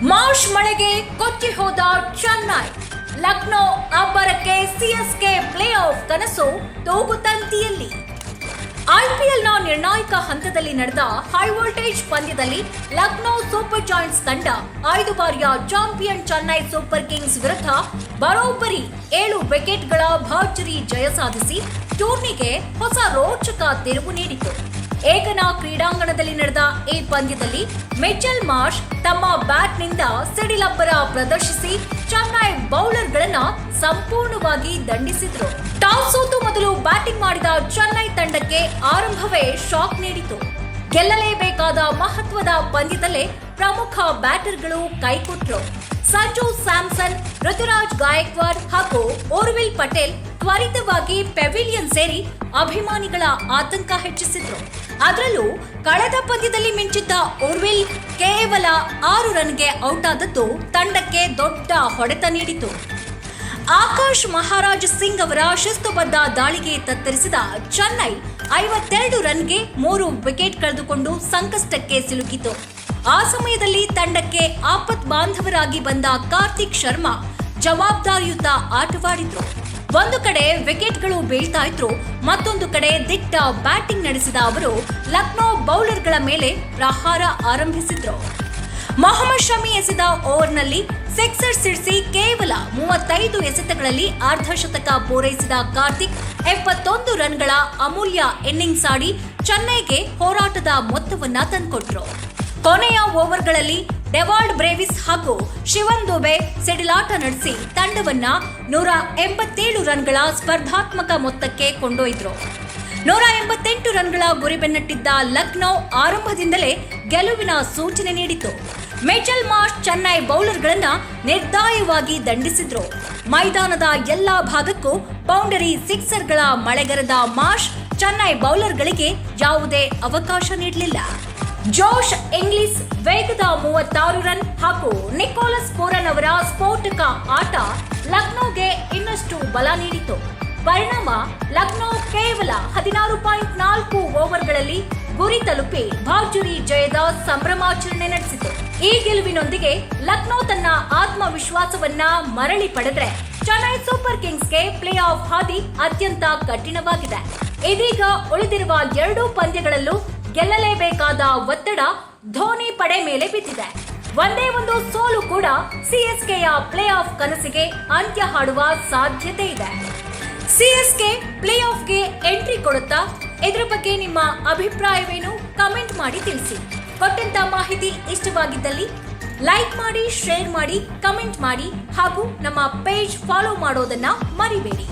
March ಮಳೆಗೆ ಕೊಚ್ಚಿ ಹೋದ ಚೆನ್ನೈ. ಲಕ್ನೋ ಅಬ್ಬರಕ್ಕೆ ಸಿಎಸ್ಕೆ ಪ್ಲೇ ಆಫ್ ಕನಸು ತೂಗುತಂತಿಯಲ್ಲಿ. ಐಪಿಎಲ್ನ ನಿರ್ಣಾಯಕ ಹಂತದಲ್ಲಿ ನಡೆದ ಹೈ ವೋಲ್ಟೇಜ್ ಪಂದ್ಯದಲ್ಲಿ ಲಕ್ನೋ ಸೂಪರ್ ಜಾಯಿಂಟ್ಸ್ ತಂಡ 5 ಬಾರಿಯ ಚಾಂಪಿಯನ್ ಚೆನ್ನೈ ಸೂಪರ್ ಕಿಂಗ್ಸ್ ವಿರುದ್ಧ ಬರೋಬ್ಬರಿ 7 ವಿಕೆಟ್ಗಳ ಭರ್ಜರಿ ಜಯ ಸಾಧಿಸಿ ಟೂರ್ನಿಗೆ ಹೊಸ ರೋಚಕ ತಿರುವು ನೀಡಿತು. ಏಕನಾ ಕ್ರೀಡಾಂಗಣದಲ್ಲಿ ನಡೆದ ಈ ಪಂದ್ಯದಲ್ಲಿ ಮಿಚೆಲ್ ಮಾರ್ಷ್ ತಮ್ಮ ಬ್ಯಾಟ್ನಿಂದ ಸಿಡಿಲಬ್ಬರ ಪ್ರದರ್ಶಿಸಿ ಚೆನ್ನೈ ಬೌಲರ್ಗಳನ್ನ ಸಂಪೂರ್ಣವಾಗಿ ದಂಡಿಸಿದ್ರು. ಟಾಸ್ ಸೋತು ಮೊದಲು ಬ್ಯಾಟಿಂಗ್ ಮಾಡಿದ ಚೆನ್ನೈ ತಂಡಕ್ಕೆ ಆರಂಭವೇ ಶಾಕ್ ನೀಡಿತು. ಗೆಲ್ಲಲೇಬೇಕಾದ ಮಹತ್ವದ ಪಂದ್ಯದಲ್ಲೇ ಪ್ರಮುಖ ಬ್ಯಾಟರ್ಗಳು ಕೈಕೊಟ್ರು. ಸಂಜು ಸ್ಯಾಮ್ಸನ್, ಋತುರಾಜ್ ಗಾಯಕ್ವಾಡ್ ಹಾಗೂ ಊರ್ವಿಲ್ ಪಟೇಲ್ ತ್ವರಿತವಾಗಿ ಪೆವಿಲಿಯನ್ ಸೇರಿ ಅಭಿಮಾನಿಗಳ ಆತಂಕ ಹೆಚ್ಚಿಸಿದ್ರು. ಅದರಲ್ಲೂ ಕಳೆದ ಪಂದ್ಯದಲ್ಲಿ ಮಿಂಚಿದ್ದ ಊರ್ವಿಲ್ ಕೇವಲ 6 ರನ್ಗೆ ಔಟ್ ಆದದ್ದು ತಂಡಕ್ಕೆ ದೊಡ್ಡ ಹೊಡೆತ ನೀಡಿತು. ಆಕಾಶ್ ಮಹಾರಾಜ್ ಸಿಂಗ್ ಅವರ ಶಿಸ್ತುಬದ್ಧ ದಾಳಿಗೆ ತತ್ತರಿಸಿದ ಚೆನ್ನೈ 52 ರನ್ಗೆ 3 ವಿಕೆಟ್ ಕಳೆದುಕೊಂಡು ಸಂಕಷ್ಟಕ್ಕೆ ಸಿಲುಕಿತು. ಆ ಸಮಯದಲ್ಲಿ ತಂಡಕ್ಕೆ ಆಪತ್ ಬಾಂಧವರಾಗಿ ಬಂದ ಕಾರ್ತಿಕ್ ಶರ್ಮಾ ಜವಾಬ್ದಾರಿಯುತ ಆಟವಾಡಿದ್ರು. ಒಂದು ಕಡೆ ವಿಕೆಟ್ಗಳು ಬೀಳ್ತಾ ಇದ್ರು, ಮತ್ತೊಂದು ಕಡೆ ದಿಟ್ಟ ಬ್ಯಾಟಿಂಗ್ ನಡೆಸಿದ ಅವರು ಲಕ್ನೋ ಬೌಲರ್ಗಳ ಮೇಲೆ ಪ್ರಹಾರ ಆರಂಭಿಸಿದ್ರು. ಮೊಹಮ್ಮದ್ ಶಮಿ ಎಸೆದ ಓವರ್ನಲ್ಲಿ ಸಿಕ್ಸರ್ ಸಿಡಿಸಿ ಕೇವಲ 35 ಎಸೆತಗಳಲ್ಲಿ ಅರ್ಧಶತಕ ಪೂರೈಸಿದ ಕಾರ್ತಿಕ್ 71 ರನ್ಗಳ ಅಮೂಲ್ಯ ಇನ್ನಿಂಗ್ಸ್ ಆಡಿ ಚೆನ್ನೈಗೆ ಹೋರಾಟದ ಮೊತ್ತವನ್ನ ತಂದುಕೊಟ್ರು. ಕೊನೆಯ ಓವರ್ಗಳಲ್ಲಿ ಡೆವಾಲ್ಡ್ ಬ್ರೇವಿಸ್ ಹಾಗೂ ಶಿವನ್ ದುಬೆ ಸಿಡಿಲಾಟ ನಡೆಸಿ ತಂಡವನ್ನ 187 ರನ್ಗಳ ಸ್ಪರ್ಧಾತ್ಮಕ ಮೊತ್ತಕ್ಕೆ ಕೊಂಡೊಯ್ದ್ರು. 188 ರನ್ಗಳ ಗುರಿ ಬೆನ್ನಟ್ಟಿದ್ದ ಲಕ್ನೋ ಆರಂಭದಿಂದಲೇ ಗೆಲುವಿನ ಸೂಚನೆ ನೀಡಿತು. ಮಿಚೆಲ್ ಮಾರ್ಷ್ ಚೆನ್ನೈ ಬೌಲರ್ಗಳನ್ನ ನಿರ್ದಾಯವಾಗಿ ದಂಡಿಸಿದ್ರು. ಮೈದಾನದ ಎಲ್ಲಾ ಭಾಗಕ್ಕೂ ಬೌಂಡರಿ ಸಿಕ್ಸರ್ಗಳ ಮಳೆಗರೆದ ಮಾರ್ಷ್ ಚೆನ್ನೈ ಬೌಲರ್ಗಳಿಗೆ ಯಾವುದೇ ಅವಕಾಶ ನೀಡಲಿಲ್ಲ. ಜೋಶ್ ಇಂಗ್ಲಿಸ್ ವೇಗದ 36 ರನ್ ಹಾಗೂ ನಿಕೋಲಸ್ ಪೂರನ್ ಅವರ ಸ್ಫೋಟಕ ಆಟ ಲಕ್ನೋಗೆ ಇನ್ನಷ್ಟು ಬಲ ನೀಡಿತು. ಪರಿಣಾಮ ಲಕ್ನೋ ಕೇವಲ 16.4 ಓವರ್ಗಳಲ್ಲಿ ಗುರಿ ತಲುಪಿ ಭರ್ಜರಿ ಜಯದ ಸಂಭ್ರಮಾಚರಣೆ ನಡೆಸಿತು. ಈ ಗೆಲುವಿನೊಂದಿಗೆ ಲಕ್ನೋ ತನ್ನ ಆತ್ಮವಿಶ್ವಾಸವನ್ನ ಮರಳಿ ಪಡೆದ್ರೆ ಚೆನ್ನೈ ಸೂಪರ್ ಕಿಂಗ್ಸ್ಗೆ ಪ್ಲೇ ಆಫ್ ಹಾದಿ ಅತ್ಯಂತ ಕಠಿಣವಾಗಿದೆ. ಇದೀಗ ಉಳಿದಿರುವ 2 ಪಂದ್ಯಗಳಲ್ಲೂ ಗೆಲ್ಲಲೇಬೇಕಾದ ಒತ್ತಡ ಧೋನಿ ಪಡೆ ಮೇಲೆ ಬಿದ್ದಿದೆ. ಒಂದೇ ಒಂದು ಸೋಲು ಕೂಡ ಸಿಎಸ್ಕೆಯ ಪ್ಲೇ ಆಫ್ ಕನಸಿಗೆ ಅಂತ್ಯ ಹಾಡುವ ಸಾಧ್ಯತೆ ಇದೆ. ಸಿಎಸ್ಕೆ ಪ್ಲೇ ಆಫ್ಗೆ ಎಂಟ್ರಿ ಕೊಡುತ್ತಾ? ಇದರ ಬಗ್ಗೆ ನಿಮ್ಮ ಅಭಿಪ್ರಾಯವೇನು? ಕಮೆಂಟ್ ಮಾಡಿ ತಿಳಿಸಿ. ಕೊಟ್ಟಂತ ಮಾಹಿತಿ ಇಷ್ಟವಾಗಿದ್ದಲ್ಲಿ ಲೈಕ್ ಮಾಡಿ, ಶೇರ್ ಮಾಡಿ, ಕಮೆಂಟ್ ಮಾಡಿ ಹಾಗೂ ನಮ್ಮ ಪೇಜ್ ಫಾಲೋ ಮಾಡೋದನ್ನ ಮರಿಬೇಡಿ.